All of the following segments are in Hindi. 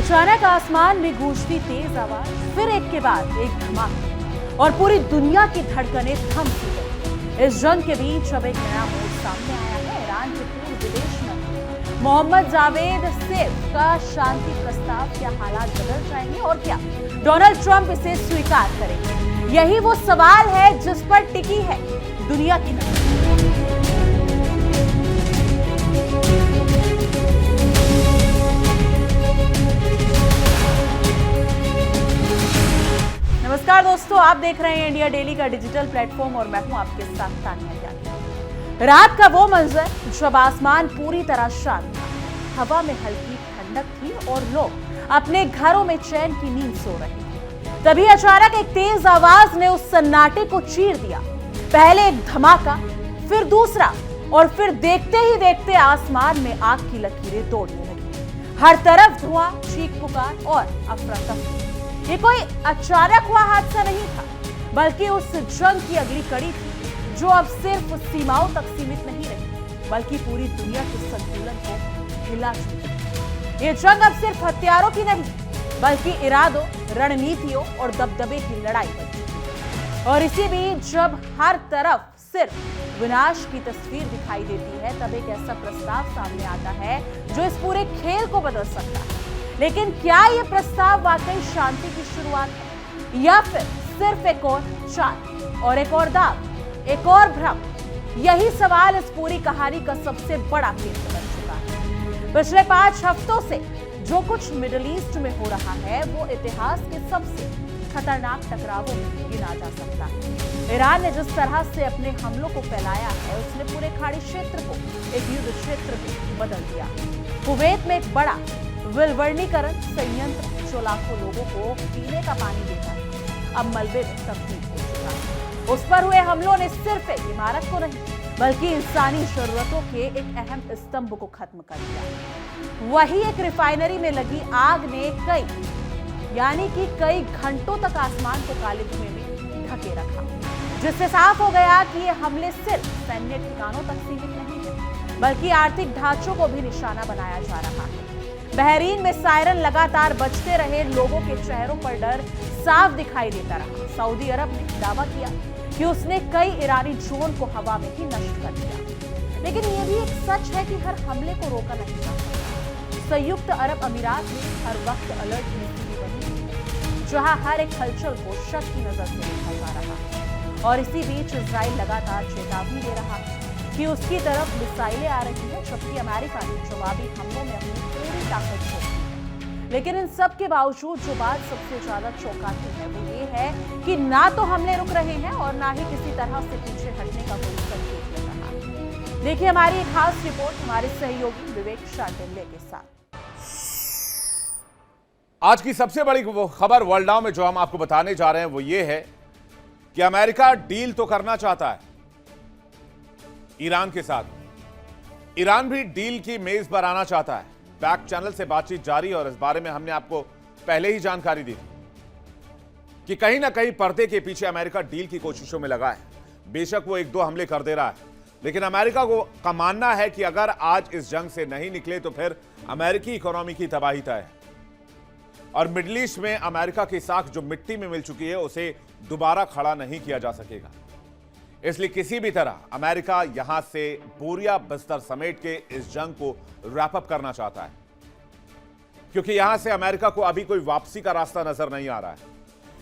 अचानक आसमान में गूंजती तेज आवाज, फिर एक के बाद एक धमाका और पूरी दुनिया की धड़कनें थम सी गई। इस जंग के बीच अब एक नया मोड़ सामने आया है। ईरान के पूर्व विदेश मंत्री मोहम्मद जावेद ज़रीफ का शांति प्रस्ताव, क्या हालात बदल जाएंगे और क्या डोनाल्ड ट्रंप इसे स्वीकार करेंगे? यही वो सवाल है जिस पर टिकी है दुनिया की नजर। नमस्कार दोस्तों, आप देख रहे हैं इंडिया डेली का डिजिटल प्लेटफॉर्म और मैं हूं आपके साथ तानिया ज्ञानी। रात का वो मंजर जब आसमान पूरी तरह शांत था, हवा में हल्की ठंडक थी और लोग अपने घरों में चैन की नींद सो रहे थे। तभी अचानक एक तेज आवाज ने उस सन्नाटे को चीर दिया। पहले एक धमाका, फिर दूसरा, और फिर देखते ही देखते आसमान में आग की लकीरें दौड़ने लगी। हर तरफ धुआं, चीख पुकार और अफरा तफरी। ये कोई अचानक हुआ हादसा नहीं था, बल्कि उस जंग की अगली कड़ी थी जो अब सिर्फ सीमाओं तक सीमित नहीं रही, बल्कि पूरी दुनिया के संतुलन को हिला चुकी। ये जंग अब सिर्फ हथियारों की नहीं, बल्कि इरादों, रणनीतियों और दबदबे की लड़ाई बन चुकी। और इसी बीच जब हर तरफ सिर्फ विनाश की तस्वीर दिखाई देती है, तब एक ऐसा प्रस्ताव सामने आता है जो इस पूरे खेल को बदल सकता है। लेकिन क्या यह प्रस्ताव वाकई शांति की शुरुआत है, या फिर सिर्फ एक और चाल और एक और दाव, एक और भ्रम? यही सवाल इस पूरी कहानी का सबसे बड़ा केंद्र बन चुका है। पिछले 5 हफ्तों से जो कुछ मिडिल ईस्ट में हो रहा है, वो इतिहास के सबसे खतरनाक टकरावों में गिना जा सकता है। ईरान ने जिस तरह से अपने हमलों को फैलाया है, उसने पूरे खाड़ी क्षेत्र को एक युद्ध क्षेत्र में बदल दिया। कुवैत में एक बड़ा विलवर्णीकरण संयंत्र जो लाखों लोगों को पीने का पानी देता है, अब मलबे में तब्दील हो चुका है। उस पर हुए हमलों ने सिर्फ एक इमारत को नहीं, बल्कि इंसानी जरूरतों के एक अहम स्तंभ को खत्म कर दिया। वही एक रिफाइनरी में लगी आग ने कई घंटों तक आसमान को काले धुएं में ढके रखा, जिससे साफ हो गया कि ये हमले सिर्फ सैन्य ठिकानों तक सीमित नहीं है, बल्कि आर्थिक ढांचों को भी निशाना बनाया जा रहा है। बहरीन में सायरन लगातार बजते रहे, लोगों के चेहरों पर डर साफ दिखाई देता रहा। सऊदी अरब ने दावा किया कि उसने कई ईरानी ड्रोन को हवा में ही नष्ट कर दिया। लेकिन यह भी एक सच है कि हर हमले को रोका नहीं जा सकता। संयुक्त अरब अमीरात में हर वक्त अलर्ट की स्थिति बनी, जहां हर एक हलचल को शक की नजर से देखा जा रहा। और इसी बीच इजराइल लगातार चेतावनी दे रहा है कि उसकी तरफ मिसाइलें आ रही हैं, जबकि अमेरिका ने जवाबी हमलों में अपनी पूरी ताकत झोंक दी है। लेकिन इन सब के बावजूद जो बात सबसे ज्यादा चौंकाती है, वो ये है कि ना तो हमले रुक रहे हैं और ना ही किसी तरह से पीछे हटने का कोई संकेत मिल रहा है। देखिए हमारी एक खास रिपोर्ट हमारे सहयोगी विवेक शाटिल्ले के साथ। आज की सबसे बड़ी खबर वर्ल्ड नाउ में जो हम आपको बताने जा रहे हैं वो ये है कि अमेरिका डील तो करना चाहता है ईरान के साथ। ईरान भी डील की मेज पर आना चाहता है। बैक चैनल से बातचीत जारी, और इस बारे में हमने आपको पहले ही जानकारी दी कि कहीं ना कहीं पर्दे के पीछे अमेरिका डील की कोशिशों में लगा है। बेशक वो 1-2 हमले कर दे रहा है, लेकिन अमेरिका का मानना है कि अगर आज इस जंग से नहीं निकले तो फिर अमेरिकी इकोनॉमी की तबाही तय है। और मिडिल ईस्ट में अमेरिका की साख जो मिट्टी में मिल चुकी है, उसे दोबारा खड़ा नहीं किया जा सकेगा। इसलिए किसी भी तरह अमेरिका यहां से बोरिया बिस्तर समेट के इस जंग को रैप अप करना चाहता है, क्योंकि यहां से अमेरिका को अभी कोई वापसी का रास्ता नजर नहीं आ रहा है।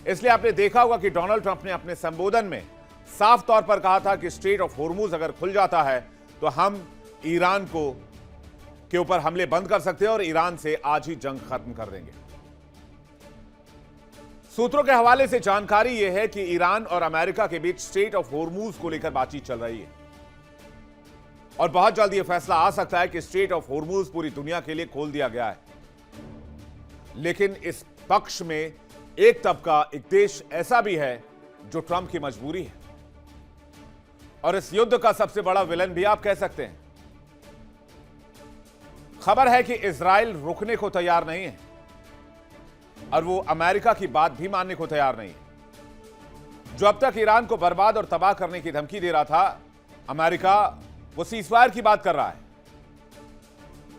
इसलिए आपने देखा होगा कि डोनाल्ड ट्रंप ने अपने संबोधन में साफ तौर पर कहा था कि स्ट्रेट ऑफ होर्मुज अगर खुल जाता है तो हम ईरान के ऊपर हमले बंद कर सकते हैं और ईरान से आज ही जंग खत्म कर देंगे। सूत्रों के हवाले से जानकारी यह है कि ईरान और अमेरिका के बीच स्ट्रेट ऑफ होर्मुज को लेकर बातचीत चल रही है, और बहुत जल्द यह फैसला आ सकता है कि स्ट्रेट ऑफ होर्मुज पूरी दुनिया के लिए खोल दिया गया है। लेकिन इस पक्ष में एक तबका, एक देश ऐसा भी है जो ट्रंप की मजबूरी है, और इस युद्ध का सबसे बड़ा विलन भी आप कह सकते हैं। खबर है कि इजराइल रुकने को तैयार नहीं है, और वो अमेरिका की बात भी मानने को तैयार नहीं है। जो अब तक ईरान को बर्बाद और तबाह करने की धमकी दे रहा था, अमेरिका वो सीजफायर की बात कर रहा है।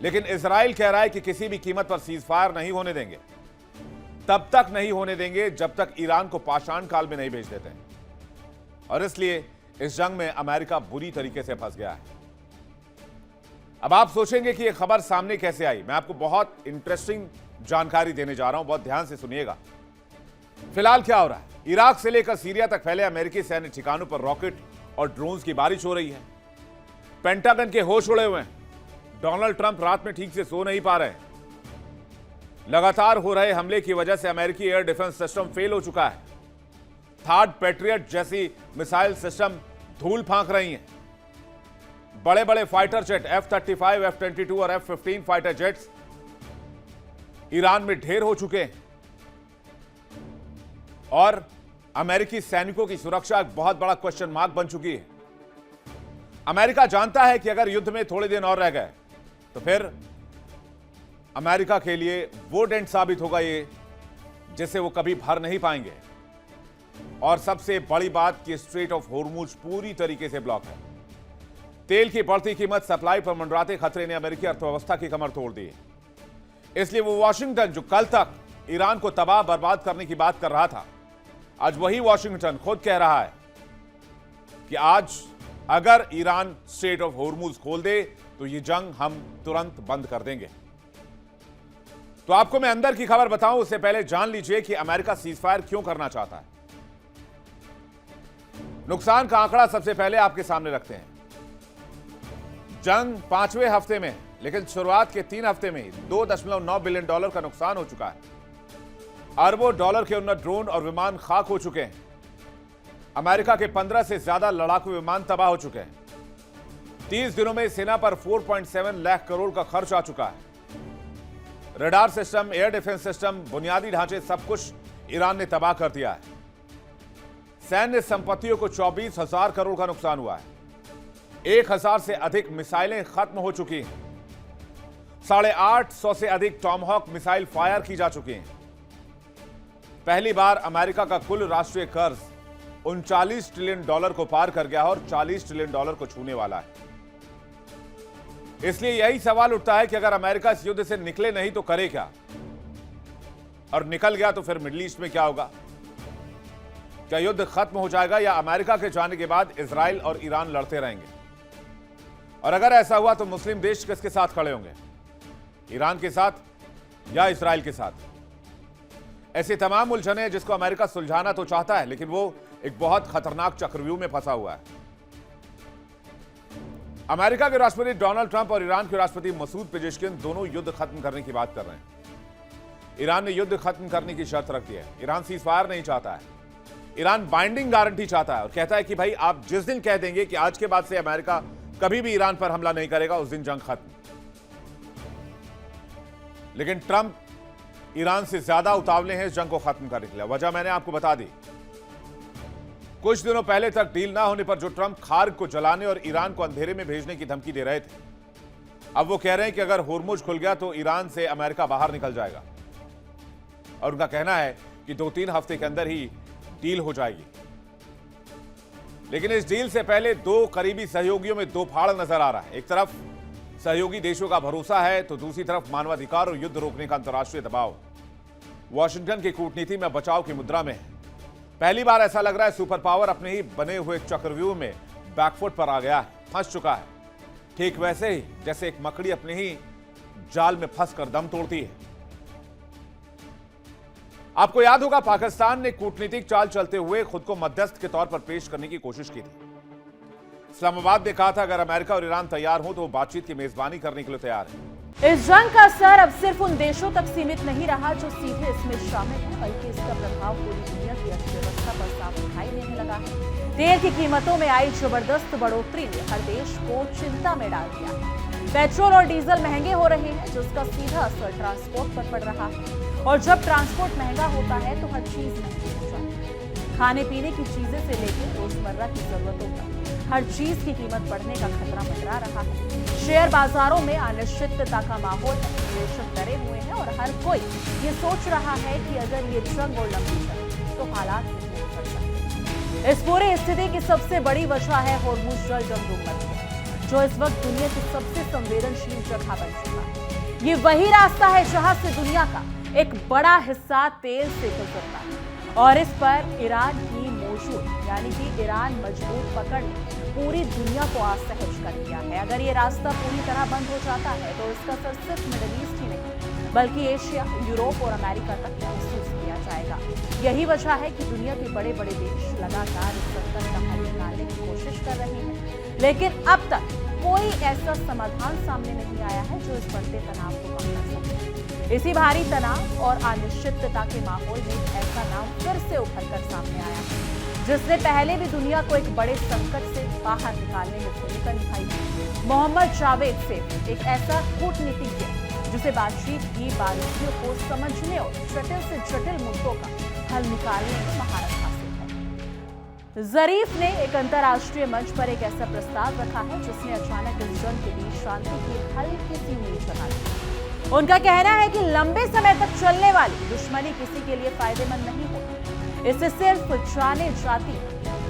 लेकिन इजराइल कह रहा है कि किसी भी कीमत पर सीज फायर नहीं होने देंगे, तब तक नहीं होने देंगे जब तक ईरान को पाषाण काल में नहीं भेज देते। और इसलिए इस जंग में अमेरिका बुरी तरीके से फंस गया है। अब आप सोचेंगे कि यह खबर सामने कैसे आई। मैं आपको बहुत इंटरेस्टिंग जानकारी देने जा रहा हूं, बहुत ध्यान से सुनिएगा। फिलहाल क्या हो रहा है, इराक से लेकर सीरिया तक फैले अमेरिकी सैन्य ठिकानों पर रॉकेट और ड्रोन्स की बारिश हो रही है। पेंटागन के होश उड़े हुए हैं। डोनाल्ड ट्रंप रात में ठीक से सो नहीं पा रहे हैं। लगातार हो रहे हमले की वजह से अमेरिकी एयर डिफेंस सिस्टम फेल हो चुका है। थार्ड पैट्रियट जैसी मिसाइल सिस्टम धूल फांक रही हैं। बड़े बड़े फाइटर जेट F-35, F-22 और F-15 फाइटर जेट्स ईरान में ढेर हो चुके हैं और अमेरिकी सैनिकों की सुरक्षा एक बहुत बड़ा क्वेश्चन मार्क बन चुकी है। अमेरिका जानता है कि अगर युद्ध में थोड़े दिन और रह गए तो फिर अमेरिका के लिए वो डेंट साबित होगा ये जिसे वो कभी भर नहीं पाएंगे। और सबसे बड़ी बात कि स्ट्रेट ऑफ होर्मुज पूरी तरीके से ब्लॉक है। तेल की बढ़ती कीमत, सप्लाई पर मंडराते खतरे ने अमेरिकी अर्थव्यवस्था की कमर तोड़ दी है। इसलिए वो वॉशिंगटन जो कल तक ईरान को तबाह बर्बाद करने की बात कर रहा था, आज वही वॉशिंगटन खुद कह रहा है कि आज अगर ईरान स्ट्रेट ऑफ होर्मुज खोल दे तो ये जंग हम तुरंत बंद कर देंगे। तो आपको मैं अंदर की खबर बताऊं उससे पहले जान लीजिए कि अमेरिका सीजफायर क्यों करना चाहता है। नुकसान का आंकड़ा सबसे पहले आपके सामने रखते हैं। जंग 5वें हफ्ते में, लेकिन शुरुआत के 3 हफ्ते में 2.9 बिलियन डॉलर का नुकसान हो चुका है। अरबों डॉलर के उन्नत ड्रोन और विमान खाक हो चुके हैं। अमेरिका के 15 से ज्यादा लड़ाकू विमान तबाह हो चुके हैं। 30 दिनों में सेना पर 4.7 लाख करोड़ का खर्च आ चुका है। Radar system, air defence system, बुनियादी ढांचे, सब कुछ ईरान ने तबाह कर दिया है। सैन्य संपत्तियों को 24,000 करोड़ का नुकसान हुआ है। 1,000 से अधिक मिसाइलें खत्म हो चुकी हैं। 850 से अधिक टॉमहॉक मिसाइल फायर की जा चुकी हैं। पहली बार अमेरिका का कुल राष्ट्रीय कर्ज 39 ट्रिलियन डॉलर को पार कर गया और 40 ट्रिलियन डॉलर को छूने वाला है। इसलिए यही सवाल उठता है कि अगर अमेरिका इस युद्ध से निकले नहीं तो करे क्या, और निकल गया तो फिर मिडिल ईस्ट में क्या होगा? क्या युद्ध खत्म हो जाएगा या अमेरिका के जाने के बाद इजराइल और ईरान लड़ते रहेंगे? और अगर ऐसा हुआ तो मुस्लिम देश किसके साथ खड़े होंगे, ईरान के साथ या इजराइल के साथ? ऐसी तमाम उलझने जिसको अमेरिका सुलझाना तो चाहता है, लेकिन वो एक बहुत खतरनाक चक्रव्यूह में फंसा हुआ है। अमेरिका के राष्ट्रपति डोनाल्ड ट्रंप और ईरान के राष्ट्रपति मसूद पेजेशकिन दोनों युद्ध खत्म करने की बात कर रहे हैं। ईरान ने युद्ध खत्म करने की शर्त रख दी है। ईरान सीज फायर नहीं चाहता है। ईरान बाइंडिंग गारंटी चाहता है और कहता है कि भाई आप जिस दिन कह देंगे कि आज के बाद से अमेरिका कभी भी ईरान पर हमला नहीं करेगा, उस दिन जंग खत्म। लेकिन ट्रंप ईरान से ज्यादा उतावले हैं इस जंग को खत्म करने के लिए। वजह मैंने आपको बता दी। कुछ दिनों पहले तक डील ना होने पर जो ट्रंप खार्ग को जलाने और ईरान को अंधेरे में भेजने की धमकी दे रहे थे, अब वो कह रहे हैं कि अगर होर्मुज खुल गया तो ईरान से अमेरिका बाहर निकल जाएगा। और उनका कहना है कि 2-3 हफ्ते के अंदर ही डील हो जाएगी। लेकिन इस डील से पहले दो करीबी सहयोगियों में दो फाड़ नजर आ रहा है। एक तरफ सहयोगी देशों का भरोसा है तो दूसरी तरफ मानवाधिकार और युद्ध रोकने का अंतर्राष्ट्रीय दबाव। वॉशिंगटन की कूटनीति में बचाव की मुद्रा में है। पहली बार ऐसा लग रहा है सुपर पावर अपने ही बने हुए चक्रव्यूह में बैकफुट पर आ गया है, फंस चुका है। ठीक वैसे ही जैसे एक मकड़ी अपने ही जाल में फंसकर दम तोड़ती है। आपको याद होगा पाकिस्तान ने कूटनीतिक चाल चलते हुए खुद को मध्यस्थ के तौर पर पेश करने की कोशिश की थी। इस्लामाबाद ने कहा था अगर अमेरिका और ईरान तैयार हो तो वो बातचीत की मेजबानी करने के लिए तैयार है। इस जंग का असर अब सिर्फ उन देशों तक सीमित नहीं रहा जो सीधे इसमें शामिल हैं, बल्कि इसका प्रभाव पूरी दुनिया की अर्थव्यवस्था पर साफ दिखाई देने लगा है। तेल की कीमतों में आई जबरदस्त बढ़ोतरी ने हर देश को चिंता में डाल दिया। पेट्रोल और डीजल महंगे हो रहे हैं, जिसका सीधा असर ट्रांसपोर्ट पर पड़ रहा है। और जब ट्रांसपोर्ट महंगा होता है तो हर चीज महंगी हो जाती है। खाने पीने की चीजें से लेकर रोजमर्रा की जरूरतों तक हर चीज की कीमत बढ़ने का खतरा मंडरा रहा है। शेयर बाजारों में अनिश्चितता का माहौल है, निवेशक डरे हुए हैं और हर कोई ये सोच रहा है कि अगर ये जंग और लंबी चले तो हालात नहीं बदल सकते। इस पूरी स्थिति की सबसे बड़ी वजह है होर्मुज जल जंग। जो इस वक्त दुनिया की सबसे संवेदनशील जगह बन चुका है। ये वही रास्ता है जहां से दुनिया का एक बड़ा हिस्सा तेल से गुजरता है और इस पर ईरान की मौजूद यानी कि ईरान मजबूत पकड़ ने पूरी दुनिया को असहज कर दिया है। अगर ये रास्ता पूरी तरह बंद हो जाता है तो इसका असर सिर्फ मिडिल ईस्ट ही नहीं बल्कि एशिया, यूरोप और अमेरिका तक महसूस किया जाएगा। यही वजह है कि दुनिया के बड़े बड़े देश लगातार इस संकट का हल निकालने की कोशिश कर रहे हैं, लेकिन अब तक कोई ऐसा समाधान सामने नहीं आया है जो इस बढ़ते तनाव को कम कर सके। इसी भारी तनाव और अनिश्चितता के माहौल में ऐसा नाम फिर से उभर कर सामने आया है जिसने पहले भी दुनिया को एक बड़े संकट से बाहर निकालने में भूमिका निभाई थी। मोहम्मद जावेद सैफ एक ऐसा कूटनीतिज्ञ जिसे बातचीत की बारीकियों को समझने और जटिल से जटिल मुद्दों का हल निकालने में महारत हासिल है। जरीफ ने एक अंतर्राष्ट्रीय मंच पर एक ऐसा प्रस्ताव रखा है जिसने अचानक इस जंग के बीच शांति की हल्की सी उम्मीद जगा दी। उनका कहना है कि लंबे समय तक चलने वाली दुश्मनी किसी के लिए फायदेमंद नहीं होती। इससे सिर्फ जाने जाती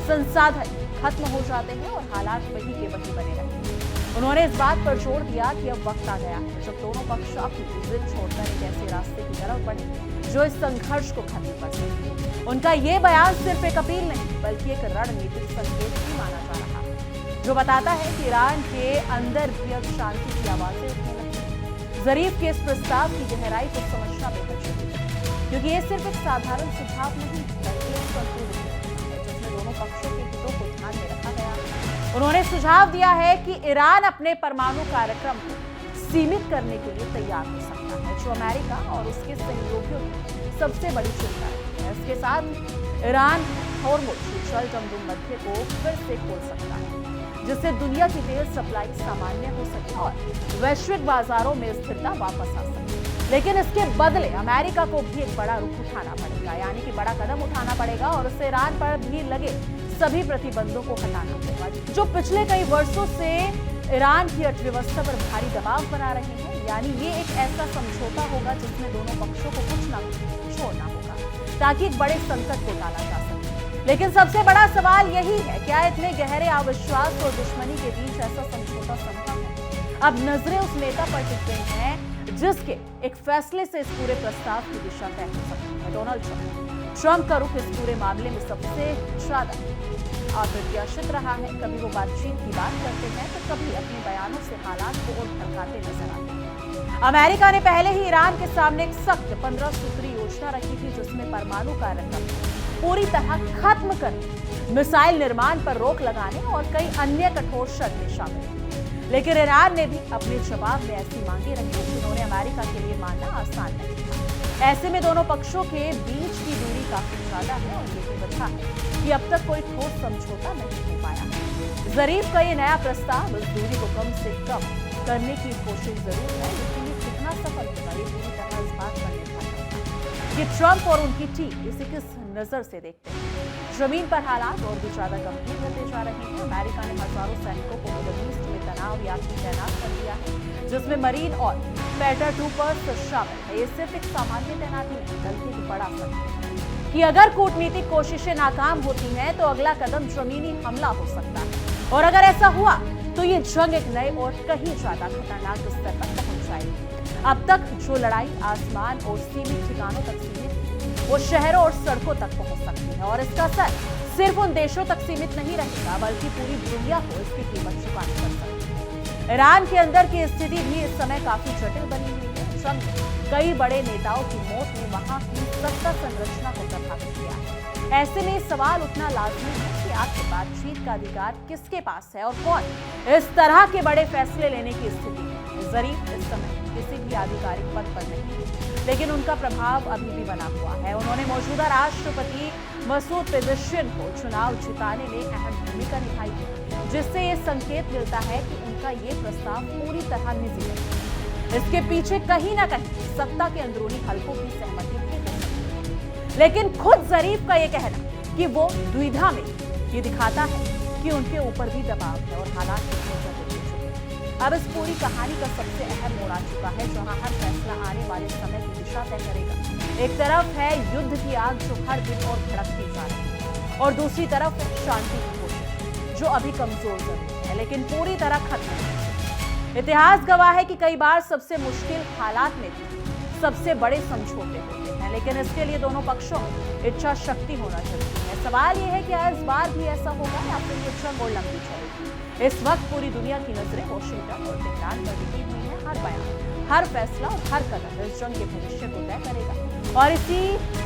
संसाधन खत्म हो जाते हैं और हालात वही के वही बने रहते हैं। उन्होंने इस बात पर जोर दिया कि अब वक्त आ गया है जब दोनों पक्ष अपनी जिद छोड़कर एक ऐसे रास्ते की तरफ बढ़े जो इस संघर्ष को खत्म कर सके। उनका ये बयान सिर्फ एक अपील नहीं बल्कि एक रणनीतिक संकेत भी माना जा रहा है जो बताता है कि ईरान के अंदर भी अब शांति की आवाजें उठने लगी हैं। जरीफ के इस प्रस्ताव की गहराई को समझना बेहद जरूरी है क्योंकि ये सिर्फ एक साधारण सुझाव नहीं बल्कि एक संतुलित है जिसमें दोनों पक्षों के हितों को ध्यान में रखा गया है। उन्होंने सुझाव दिया है कि ईरान अपने परमाणु कार्यक्रम को सीमित करने के लिए तैयार हो सकता है जो अमेरिका और उसके सहयोगियों की सबसे बड़ी चिंता है। इसके साथ ईरान हॉर्मुज जलजमदुम मध्य को फिर से खोल सकता है जिससे दुनिया की तेल सप्लाई सामान्य हो सके और वैश्विक बाजारों में स्थिरता वापस आ सके। लेकिन इसके बदले अमेरिका को भी एक बड़ा रुख उठाना पड़ेगा यानी कि बड़ा कदम उठाना पड़ेगा और उससे ईरान पर भी लगे सभी प्रतिबंधों को हटाना होगा जो पिछले कई वर्षों से ईरान की अर्थव्यवस्था पर भारी दबाव बना रहे हैं। यानी ये एक ऐसा समझौता होगा जिसमें दोनों पक्षों को कुछ ना कुछ छोड़ना होगा ताकि एक बड़े संकट को टाला जा सके। लेकिन सबसे बड़ा सवाल यही है, क्या इतने गहरे अविश्वास और दुश्मनी के बीच ऐसा समझौता संभव है? अब नजरें उस नेता पर टिक गई हैं जिसके एक फैसले से इस पूरे प्रस्ताव की दिशा तय हो सकती है। डोनाल्ड ट्रंप का रुख इस पूरे मामले में सबसे ज्यादा अप्रत्याशित रहा है। कभी वो बातचीत की बात करते हैं तो कभी अपने बयानों से हालात को और भड़काते नजर आते हैं। अमेरिका ने पहले ही ईरान के सामने एक सख्त 15 सूत्री योजना रखी थी जिसमें परमाणु कार्यक्रम पूरी तरह खत्म करने, मिसाइल निर्माण पर रोक लगाने और कई अन्य कठोर शर्तें शामिल थी। लेकिन ईरान ने भी अपने जवाब में ऐसी मांगे रखी जिन्होंने अमेरिका के लिए मानना आसान नहीं था। ऐसे में दोनों पक्षों के बीच की दूरी काफी ज्यादा है और यही वजह है कि अब तक कोई ठोस समझौता नहीं हो पाया। जरीफ का ये नया प्रस्ताव इस दूरी को कम से कम करने की कोशिश जरूर है, लेकिन ये कितना सफल होगा ये पूरी तरह इस बात पर निर्भर करता है कि ट्रंप और उनकी टीम इसे किस नजर से देखते हैं। जमीन पर हालात और भी ज्यादा गंभीर होते जा रहे हैं। अमेरिका ने हजारों सैनिकों को मिडिल ईस्ट में तनाव यात्री तैनात कर दिया है जिसमें मरीन और पैराट्रूपर्स शामिल है। ये सिर्फ एक सामान्य तैनाती नहीं बल्कि एक बड़ा संकेत है कि अगर कूटनीतिक कोशिशें नाकाम होती हैं तो अगला कदम जमीनी हमला हो सकता है और अगर ऐसा हुआ तो ये जंग एक नए और कहीं ज्यादा खतरनाक स्तर पर पहुंच जाएगी। अब तक जो लड़ाई आसमान और सीमित ठिकानों तक सीमित थी वो शहरों और सड़कों तक पहुंच सकती है और इसका असर सिर्फ उन देशों तक सीमित नहीं रहेगा बल्कि पूरी दुनिया को इसकी कीमत चुकानी पड़ सकती है। ईरान के अंदर की स्थिति भी इस समय काफी जटिल बनी हुई है। ट्रंप ने कई बड़े नेताओं की मौत ने वहां की सत्ता संरचना को प्रभावित किया है। ऐसे में सवाल उठना लाजमी है कि आखिर बातचीत का अधिकार किसके पास है और कौन इस तरह के बड़े फैसले लेने की स्थिति में। जरीफ इस समय किसी भी आधिकारिक पद पर नहीं है, लेकिन उनका प्रभाव अभी भी बना हुआ है। उन्होंने मौजूदा राष्ट्रपति मसूद पेजेश्किन को चुनाव जिताने में अहम भूमिका निभाई है, जिससे ये संकेत मिलता है कि उनका ये प्रस्ताव पूरी तरह निजी है। इसके पीछे कहीं ना कहीं सत्ता के अंदरूनी हलकों की सहमति भी हो सकती है। लेकिन खुद जरीफ का ये कहना कि वो दुविधा में ये दिखाता है कि उनके ऊपर भी दबाव है और हालात कितने जटिल हो चुके हैं। अब इस पूरी कहानी का सबसे अहम मोड़ आ चुका है जहां हर फैसला आने वाले समय की दिशा तय करेगा। एक तरफ है युद्ध की आग जो हर दिन और भड़कती जा रही है और दूसरी तरफ शांति की कोशिश जो अभी कमजोर जरूर है। है, लेकिन पूरी तरह खत्म नहीं। इतिहास गवाह है कि कई बार सबसे मुश्किल हालात में भी सबसे बड़े समझौते होते हैं, लेकिन इसके लिए दोनों पक्षों में इच्छा शक्ति होना जरूरी है। सवाल यह है कि इस बार भी ऐसा होगा या फिर ये जंग और लंबी चलेगी। इस वक्त पूरी दुनिया की नजरें वॉशिंगटन और तेहरान पर टिकी हुई है। हर बयान, हर फैसला और हर कदम इस जंग के भविष्य को तय करेगा। और इसी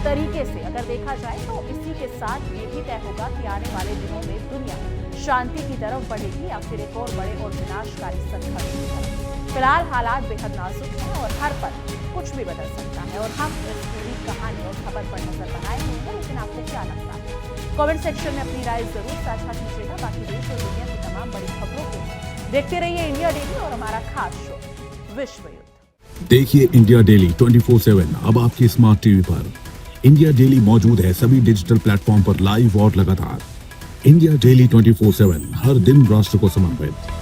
तरीके से अगर देखा जाए तो इसी के साथ ये भी तय होगा कि आने वाले दिनों में दुनिया शांति की तरफ बढ़ेगी या फिर एक और बड़े और विनाशकारी संघर्ष की तरफ। फिलहाल हालात बेहद नाजुक हैं और हर पल कुछ भी बदल सकता है और हम इस पूरी कहानी और खबर पर नजर बनाए होंगे। लेकिन आपको क्या लगता है? कमेंट सेक्शन में अपनी राय जरूर साझा कीजिएगा। बाकी देश और दुनिया की तमाम बड़ी खबरों को देखते रहिए इंडिया डेली और हमारा खास शो विश्व युद्ध। देखिए इंडिया डेली 24/7 अब आपकी स्मार्ट टीवी पर। इंडिया डेली मौजूद है सभी डिजिटल प्लेटफॉर्म पर लाइव और लगातार। इंडिया डेली 24/7 हर दिन राष्ट्र को समर्पित।